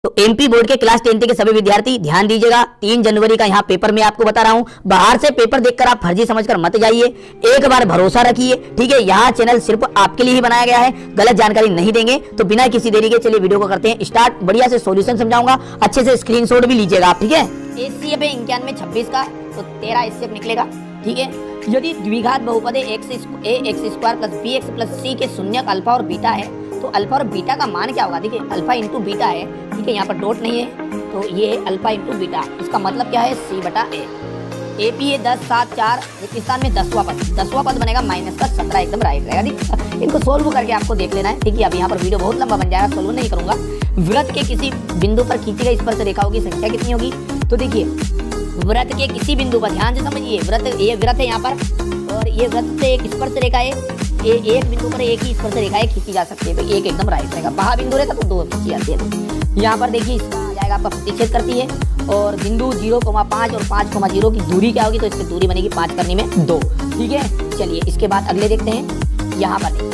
तो MP board के class 10 के सभी विद्यार्थी ध्यान दीजिएगा, 3 जनवरी का यहाँ पेपर में आपको बता रहा हूँ। बाहर से पेपर देखकर आप फर्जी समझकर मत जाइए, एक बार भरोसा रखिए, ठीक है। यहाँ चैनल सिर्फ आपके लिए ही बनाया गया है, गलत जानकारी नहीं देंगे। तो बिना किसी देरी के चलिए वीडियो को करते हैं स्टार्ट। बढ़िया से सॉल्यूशन समझाऊंगा, अच्छे से स्क्रीनशॉट भी लीजिएगा आप, ठीक है। एचसीएफ है 9126 का, तो 13 एचसीएफ निकलेगा, ठीक है। यदि द्विघात बहुपद x square plus b x plus c के शून्यक अल्फा और बीटा है, तो अल्फा और बीटा का मान क्या होगा? देखिए अल्फा इंटू बीटा है, ठीक है, यहाँ पर डॉट नहीं है, तो ये है अल्फा इंटू बीटा। इसका मतलब क्या है? सी बटा ए। एपी है 10 7 4, स्थान में 10वां पद बनेगा माइनस का 17, एकदम राइट रहेगा। ठीक, इनको सोल्व करके आपको देख लेना है, ठीक है। अब यहाँ पर वीडियो बहुत लंबा बन जाएगा, सोल्व नहीं करूंगा। वृत्त के किसी बिंदु पर खींची गई स्पर्श रेखाओं की संख्या कितनी होगी? तो देखिए वृत्त के किसी बिंदु पर, ध्यान से समझिए, वृत्त, ये वृत्त है यहाँ पर, और ये वृत्त से एक स्पर्श रेखा है, एक बिंदु पर एक ही स्पर्श रेखाएं खींची जा सकती है, तो एक एकदम राइट रहेगा। बाहर बिंदु रहता तो 2 खींची जाती है। यहाँ पर देखिए इसका आ जाएगा आपका प्रतिच्छेद करती है, और बिंदु 0,5 और 5,0 की दूरी क्या होगी? तो इसकी दूरी बनेगी 5 करने में 2, ठीक है। चलिए इसके बाद अगले देखते हैं। यहाँ पर देखिए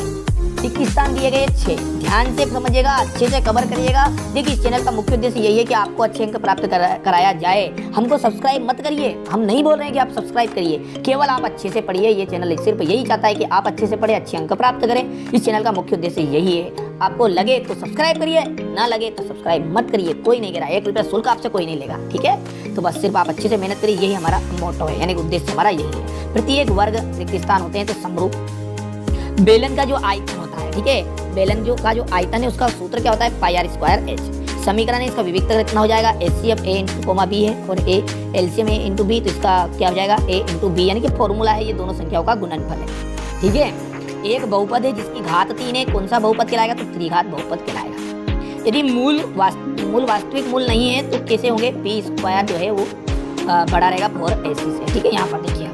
टिक स्थान दिए गए 6, ध्यान से समझिएगा, अच्छे से कवर करिएगा। देखिए इस चैनल का मुख्य उद्देश्य यही है कि आपको अच्छे अंक प्राप्त कराया जाए। हमको सब्सक्राइब मत करिए, हम नहीं बोल रहे हैं कि आप सब्सक्राइब करिए, केवल आप अच्छे से पढ़िए। ये चैनल सिर्फ यही चाहता है कि आप अच्छे से पढ़े, अच्छे अंक प्राप्त करें। इस चैनल का मुख्य उद्देश्य यही है। आपको लगे तो सब्सक्राइब करिए, ना लगे तो सब्सक्राइब मत करिए, कोई नहीं कह रहा, 1 रुपया शुल्क आपसे कोई नहीं लेगा, ठीक है। तो बस सिर्फ आप अच्छे से मेहनत करिए, यही हमारा मोटो है, यानी उद्देश्य हमारा यही है। प्रत्येक वर्ग रिक्त स्थान होते हैं तो समरूप बेलन का जो आयतन होता है, ठीक है, बेलन का जो आयतन है उसका सूत्र क्या होता है? Pi R square H. समीकरण है इसका विविक्त कितना हो जाएगा? HCF A into comma B है, और A LCM A into B, तो इसका क्या हो जाएगा? ए इंटू बी, यानी कि फॉर्मूला है, ये दोनों संख्याओं का गुणनफल है, ठीक है। एक बहुपद है जिसकी घात 3 है, कौन सा बहुपद कहलाएगा? तो त्रिघात बहुपद कहलाएगा। यदि मूल वास्तविक मूल नहीं है तो कैसे होंगे? बी स्क्वायर जो है वो बड़ा रहेगा 4ac से, ठीक है। यहाँ पर देखिए,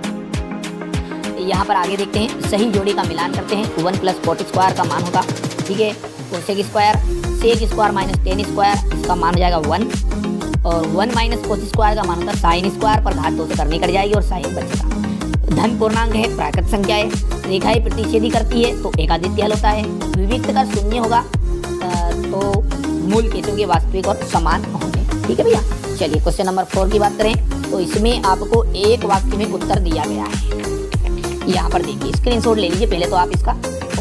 यहाँ पर आगे देखते हैं, सही जोड़ी का मिलान करते हैं। 1 + cot स्क्वायर का मान होगा, ठीक है, cosec square, sec square minus ten square, इसका मान हो जाएगा 1, और 1 - cos स्क्वायर का मान होता है साइन स्क्वायर, पर घात 2 से करनी कट जाएगी और साइन बचेगा। धन पूर्णांक है, प्राकृत संख्या है, रेखाएं प्रतिच्छेदी करती है तो एकादित्य हल होता है। विविक्त का शून्य होगा तो मूल कैसे होंगे? वास्तविक और समान होंगे, ठीक है भैया। चलिए क्वेश्चन नंबर 4 की बात करें तो इसमें आपको एक वाक्य में उत्तर दिया गया है। यहाँ पर देखिए स्क्रीनशॉट ले लीजिए पहले तो आप इसका,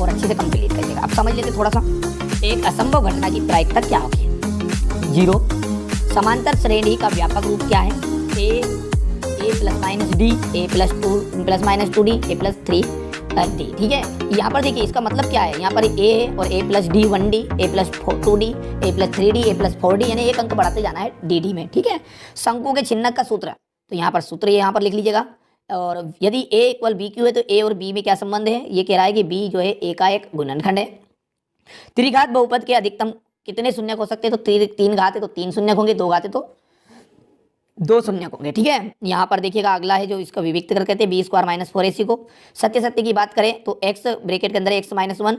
और अच्छे से कंप्लीट करिएगा। आप समझ लेते थोड़ा सा। एक असंभव घटना की प्रायिकता क्या होगी? 0। समांतर श्रेणी का व्यापक रूप क्या है? a + d, a + 2d, a + 3d, ठीक है। यहाँ पर देखिए इसका मतलब क्या है? यहाँ पर a है और a + d 1d, a + 2d, a + 3d, a + 4d, यानी एक अंक बढ़ाते जाना है dd में, ठीक है। शंकु के छिन्नक का सूत्र, तो यहाँ पर सूत्र यहाँ पर लिख लीजिएगा। और यदि a = bq है तो a और b में क्या संबंध है? ये कह रहा है कि b जो है a का एक गुणनखंड है। त्रिघात बहुपद के अधिकतम कितने शून्यक हो सकते हैं? तो 3 घात है तो 3 शून्यक होंगे, 2 घात है तो 2 शून्यक होंगे, ठीक है। यहाँ पर देखिएगा अगला है जो इसका विविक्त कर कहते हैं b² - 4ac को। सत्य की बात करें तो x ब्रैकेट के अंदर x - 1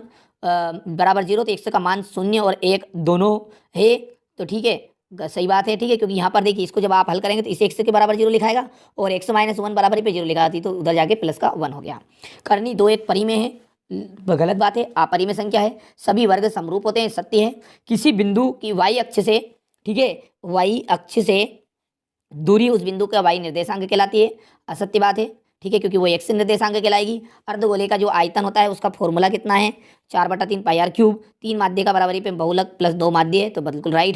बराबर 0, तो x का मान 0 और 1 दोनों है, तो ठीक है, सही बात है, ठीक है। क्योंकि यहाँ पर देखिए इसको जब आप हल करेंगे तो इसे x के बराबर 0 लिखाएगा, और x - 1 बराबर पे 0 लिखा दी, तो उधर जाके प्लस का 1 हो गया। करनी 2 एक परिमेय है, गलत बात है, अपरिमेय संख्या है। सभी वर्ग समरूप होते हैं, सत्य है। किसी बिंदु की y अक्ष से, ठीक है, y अक्ष से दूरी उस बिंदु का y निर्देशांक कहलाती है, असत्य बात है, ठीक है, क्योंकि वो x निर्देशांक कहलाएगी। अर्धगोले का जो आयतन होता है उसका फॉर्मूला कितना है? 4/3 πr3। 3 माध्य का बराबरी पे बहुलक + 2 माध्य है, तो बिल्कुल राइट है।